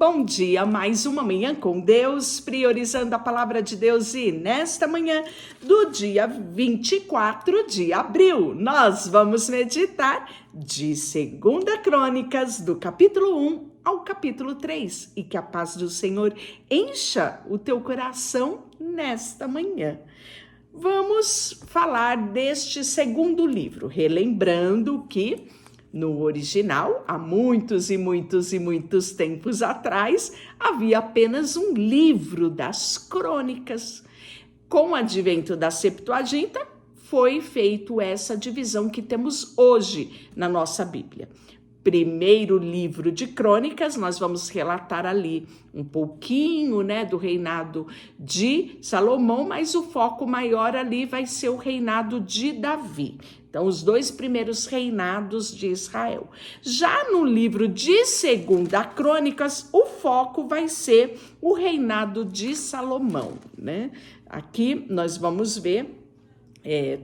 Bom dia, mais uma manhã com Deus, priorizando a palavra de Deus, e nesta manhã do dia 24 de abril, nós vamos meditar de 2 Crônicas, do capítulo 1 ao capítulo 3, e que a paz do Senhor encha o teu coração nesta manhã. Vamos falar deste segundo livro, relembrando que no original, há muitos tempos atrás, havia apenas um livro das crônicas. Com o advento da Septuaginta, foi feita essa divisão que temos hoje na nossa Bíblia. Primeiro livro de crônicas, nós vamos relatar ali um pouquinho, do reinado de Salomão, mas o foco maior ali vai ser o reinado de Davi. Então, os dois primeiros reinados de Israel. Já no livro de 2 Crônicas, o foco vai ser o reinado de Salomão, Aqui nós vamos ver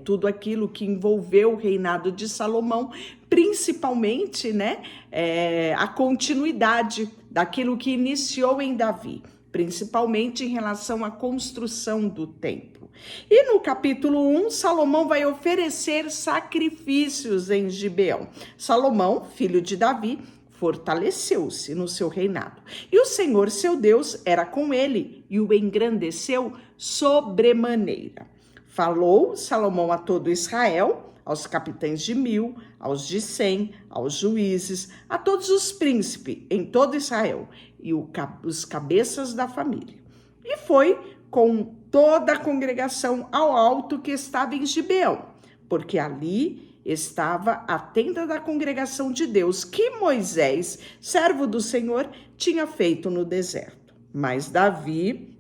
tudo aquilo que envolveu o reinado de Salomão, principalmente, a continuidade daquilo que iniciou em Davi, principalmente em relação à construção do templo. E no capítulo 1, Salomão vai oferecer sacrifícios em Gibeão. Salomão, filho de Davi, fortaleceu-se no seu reinado. E o Senhor, seu Deus, era com ele e o engrandeceu sobremaneira. Falou Salomão a todo Israel, aos capitães de 1000, aos de 100, aos juízes, a todos os príncipes em todo Israel e os cabeças da família. E foi com toda a congregação ao alto que estava em Gibeão, porque ali estava a tenda da congregação de Deus, que Moisés, servo do Senhor, tinha feito no deserto. Mas Davi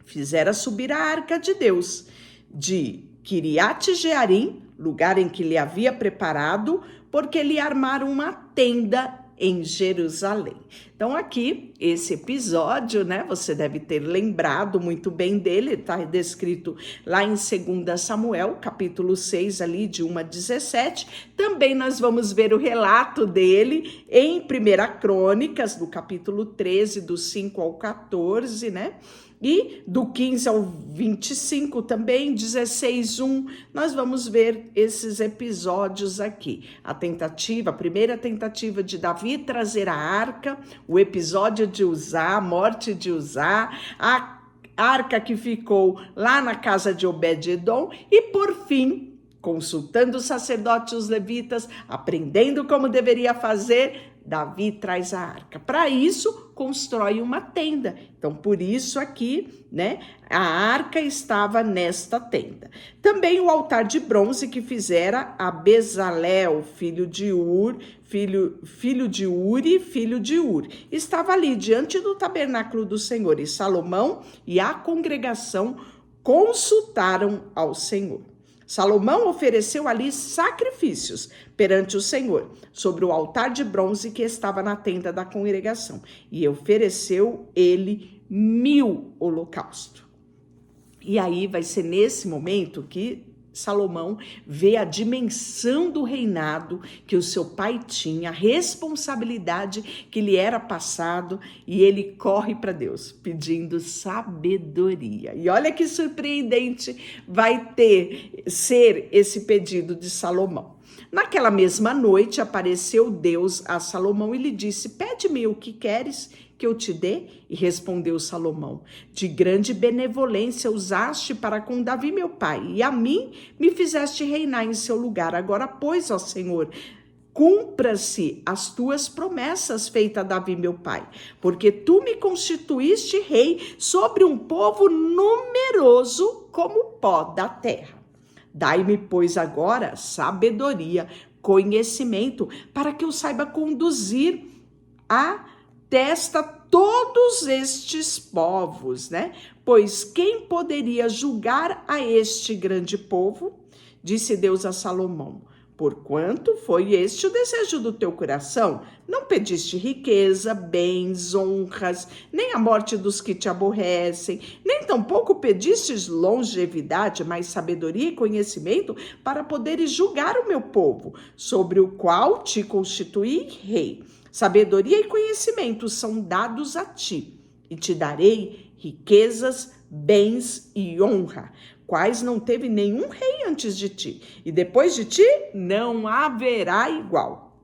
fizera subir a arca de Deus de Quiriate-Jearim, lugar em que lhe havia preparado, porque lhe armaram uma tenda em Jerusalém. Então aqui, esse episódio, você deve ter lembrado muito bem dele, está descrito lá em 2 Samuel, capítulo 6, ali de 1 a 17. Também nós vamos ver o relato dele em 1 Crônicas, do capítulo 13, do 5 ao 14, E do 15 ao 25 também, 16:1, nós vamos ver esses episódios aqui. A primeira tentativa de Davi trazer a arca, o episódio de Uzá, a morte de Uzá, a arca que ficou lá na casa de Obed-edom e, por fim, consultando os sacerdotes e os levitas, aprendendo como deveria fazer, Davi traz a arca. Para isso, constrói uma tenda. Então, por isso aqui, a arca estava nesta tenda. Também o altar de bronze que fizera a Bezalel, filho de Uri, filho de Ur. Estava ali diante do tabernáculo do Senhor, e Salomão e a congregação consultaram ao Senhor. Salomão ofereceu ali sacrifícios perante o Senhor, sobre o altar de bronze que estava na tenda da congregação, e ofereceu ele 1000 holocaustos. E aí vai ser nesse momento que Salomão vê a dimensão do reinado que o seu pai tinha, a responsabilidade que lhe era passado, e ele corre para Deus pedindo sabedoria. E olha que surpreendente vai ser esse pedido de Salomão. Naquela mesma noite apareceu Deus a Salomão e lhe disse: pede-me o que queres que eu te dê? E respondeu Salomão: de grande benevolência usaste para com Davi meu pai, e a mim me fizeste reinar em seu lugar. Agora, pois, ó Senhor, cumpra-se as tuas promessas feitas a Davi meu pai, porque tu me constituíste rei sobre um povo numeroso como o pó da terra. Dai-me, pois, agora sabedoria, conhecimento, para que eu saiba conduzir a testa todos estes povos, Pois quem poderia julgar a este grande povo? Disse Deus a Salomão: Porquanto foi este o desejo do teu coração, não pediste riqueza, bens, honras, nem a morte dos que te aborrecem, nem tampouco pedistes longevidade, mas sabedoria e conhecimento para poderes julgar o meu povo, sobre o qual te constituí rei. Sabedoria e conhecimento são dados a ti, e te darei riquezas, bens e honra, quais não teve nenhum rei antes de ti, e depois de ti não haverá igual.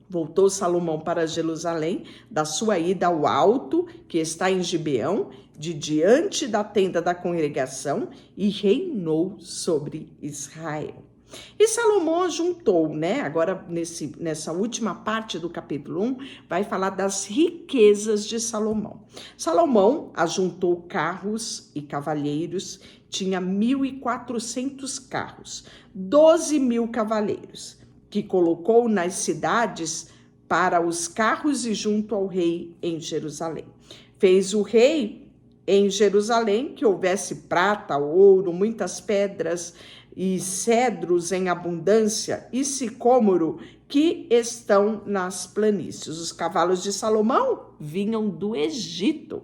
Voltou Salomão para Jerusalém, da sua ida ao alto, que está em Gibeão, de diante da tenda da congregação, e reinou sobre Israel. E Salomão juntou, agora nessa última parte do capítulo 1, vai falar das riquezas de Salomão. Salomão ajuntou carros e cavalheiros, tinha 1.400 carros, 12.000 cavaleiros, que colocou nas cidades para os carros e junto ao rei em Jerusalém. Fez o rei em Jerusalém que houvesse prata, ouro, muitas pedras e cedros em abundância e sicômoro que estão nas planícies. Os cavalos de Salomão vinham do Egito,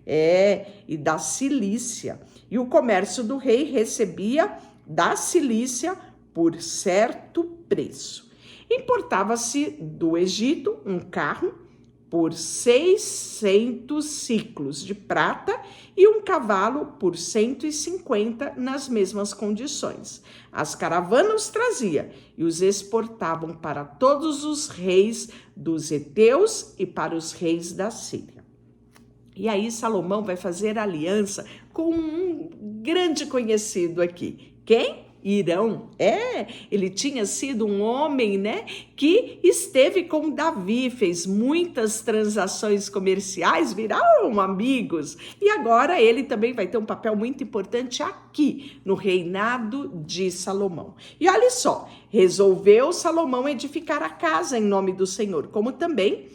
e da Cilícia. E o comércio do rei recebia da Cilícia por certo preço. Importava-se do Egito um carro por 600 ciclos de prata e um cavalo por 150 nas mesmas condições. As caravanas os trazia e os exportavam para todos os reis dos heteus e para os reis da Síria. E aí Salomão vai fazer aliança com um grande conhecido aqui. Quem? Hirão. Ele tinha sido um homem, que esteve com Davi, fez muitas transações comerciais, viraram amigos. E agora ele também vai ter um papel muito importante aqui, no reinado de Salomão. E olha só, resolveu Salomão edificar a casa em nome do Senhor, como também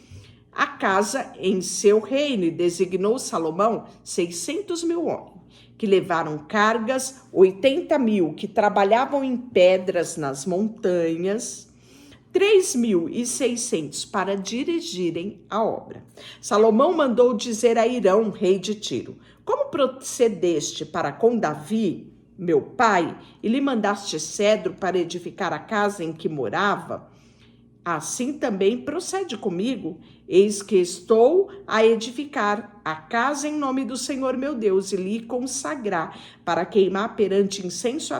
a casa em seu reino, e designou Salomão 600.000 homens, que levaram cargas, 80.000 que trabalhavam em pedras nas montanhas, 3.600 para dirigirem a obra. Salomão mandou dizer a Hirão, rei de Tiro: como procedeste para com Davi, meu pai, e lhe mandaste cedro para edificar a casa em que morava, assim também procede comigo. Eis que estou a edificar a casa em nome do Senhor meu Deus e lhe consagrar para queimar perante incenso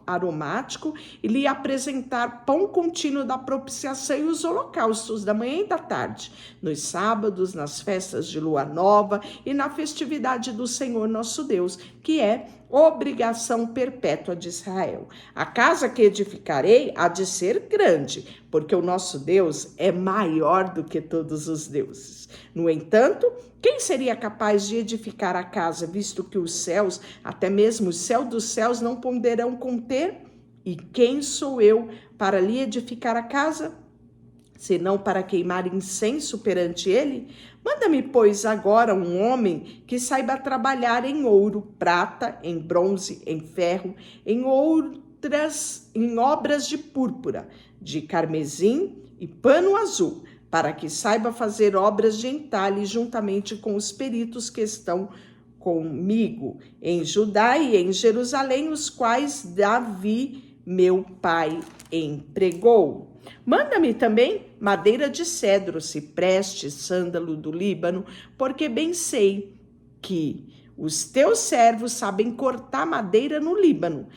aromático e lhe apresentar pão contínuo da propiciação e os holocaustos da manhã e da tarde, nos sábados, nas festas de lua nova e na festividade do Senhor nosso Deus, que é obrigação perpétua de Israel. A casa que edificarei há de ser grande, porque o nosso Deus é maior do que todos os deuses. No entanto, quem seria capaz de edificar a casa, visto que os céus, até mesmo o céu dos céus, não poderão conter? E quem sou eu para lhe edificar a casa, senão para queimar incenso perante ele? Manda-me, pois, agora um homem que saiba trabalhar em ouro, prata, em bronze, em ferro, em obras de púrpura, de carmesim e pano azul, para que saiba fazer obras de entalhe juntamente com os peritos que estão comigo em Judá e em Jerusalém, os quais Davi, meu pai, empregou. Manda-me também madeira de cedro, cipreste, sândalo do Líbano, porque bem sei que os teus servos sabem cortar madeira no Líbano.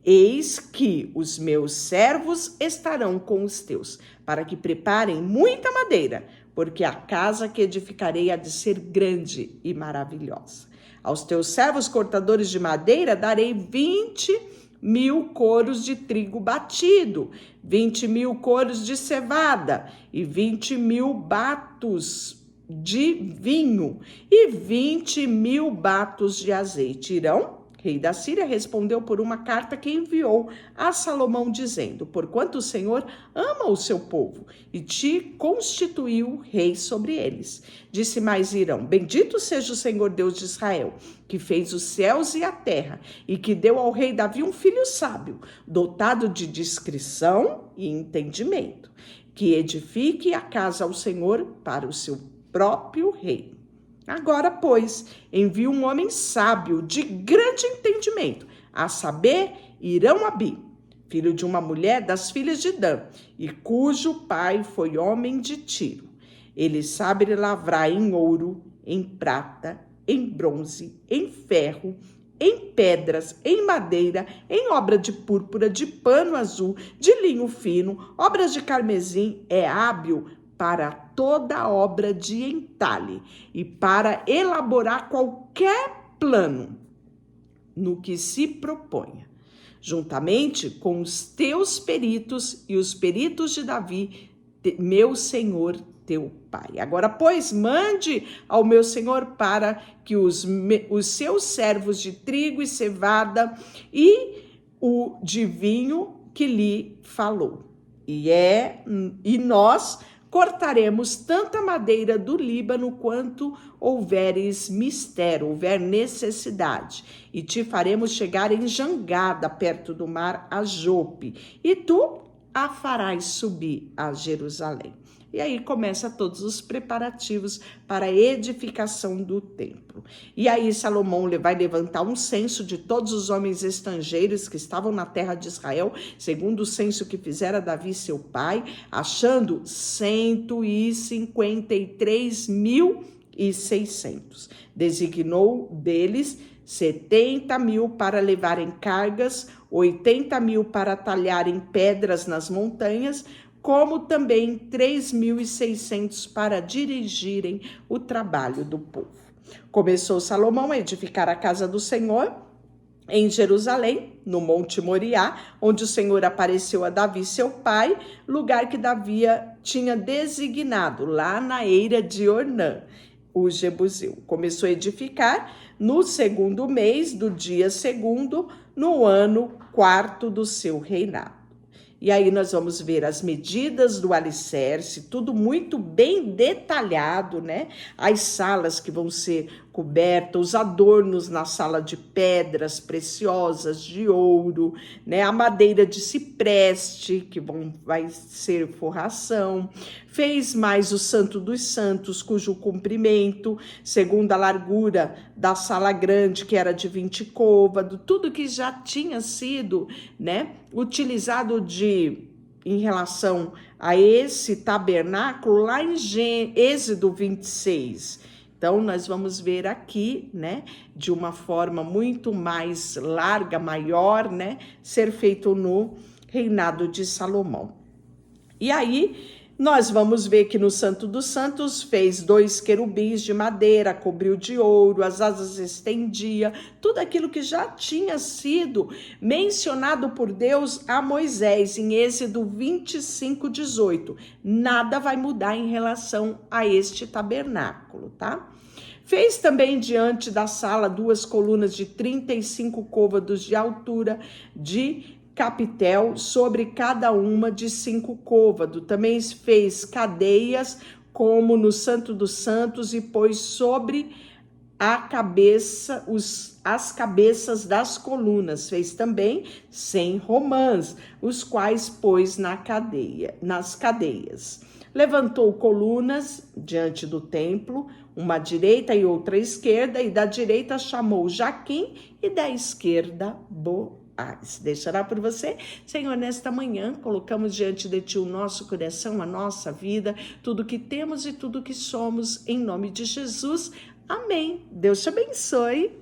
Eis que os meus servos estarão com os teus, para que preparem muita madeira, porque a casa que edificarei há de ser grande e maravilhosa. Aos teus servos cortadores de madeira darei 20.000 coros de trigo batido, 20.000 coros de cevada e 20.000 batos de vinho e 20.000 batos de azeite. Hirão rei da Síria, respondeu por uma carta que enviou a Salomão, dizendo: porquanto o Senhor ama o seu povo e te constituiu rei sobre eles. Disse mais Hirão: bendito seja o Senhor Deus de Israel, que fez os céus e a terra, e que deu ao rei Davi um filho sábio, dotado de discrição e entendimento, que edifique a casa ao Senhor para o seu próprio rei. Agora, pois, envia um homem sábio, de grande entendimento, a saber, Hirão-Abi, filho de uma mulher das filhas de Dan, e cujo pai foi homem de Tiro. Ele sabe lavrar em ouro, em prata, em bronze, em ferro, em pedras, em madeira, em obra de púrpura, de pano azul, de linho fino, obras de carmesim, é hábil para toda obra de entalhe e para elaborar qualquer plano no que se proponha, juntamente com os teus peritos e os peritos de Davi, meu senhor, teu pai. Agora, pois, mande ao meu senhor para que os seus servos de trigo e cevada e o de vinho que lhe falou. E nós cortaremos tanta madeira do Líbano quanto houveres mister, houver necessidade, e te faremos chegar em jangada perto do mar, a Jope, e tu a farás subir a Jerusalém. E aí começa todos os preparativos para a edificação do templo. E aí Salomão vai levantar um censo de todos os homens estrangeiros que estavam na terra de Israel, segundo o censo que fizera Davi seu pai, achando 153.600. Designou deles 70.000 para levarem cargas, 80.000 para talharem pedras nas montanhas, como também 3.600 para dirigirem o trabalho do povo. Começou Salomão a edificar a casa do Senhor em Jerusalém, no Monte Moriá, onde o Senhor apareceu a Davi, seu pai, lugar que Davi tinha designado, lá na eira de Ornã, o Jebuseu. Começou a edificar no 2º mês do dia 2º, no ano 4º do seu reinado. E aí nós vamos ver as medidas do alicerce, tudo muito bem detalhado, né? As salas que vão ser cobertas, os adornos na sala de pedras preciosas, de ouro, né? A madeira de cipreste, que vai ser forração. Fez mais o Santo dos Santos, cujo comprimento, segundo a largura da sala grande, que era de 20 côvados, tudo que já tinha sido, né, utilizado em relação a esse tabernáculo lá em Êxodo 26. Então, nós vamos ver aqui, né, de uma forma muito mais larga, maior, né, ser feito no reinado de Salomão. E aí, nós vamos ver que no Santo dos Santos fez 2 querubins de madeira, cobriu de ouro, as asas estendia, tudo aquilo que já tinha sido mencionado por Deus a Moisés em Êxodo 25:18. Nada vai mudar em relação a este tabernáculo, tá? Fez também diante da sala 2 colunas de 35 côvados de altura, de capitel, sobre cada uma de 5 côvados. Também fez cadeias, como no Santo dos Santos, e pôs sobre a cabeça as cabeças das colunas. Fez também 100 romãs, os quais pôs nas cadeias. Levantou colunas diante do templo, uma à direita e outra à esquerda, e da direita chamou Jaquim e da esquerda Boaz. Deixará por você, Senhor, nesta manhã, colocamos diante de Ti o nosso coração, a nossa vida, tudo que temos e tudo que somos, em nome de Jesus. Amém. Deus te abençoe.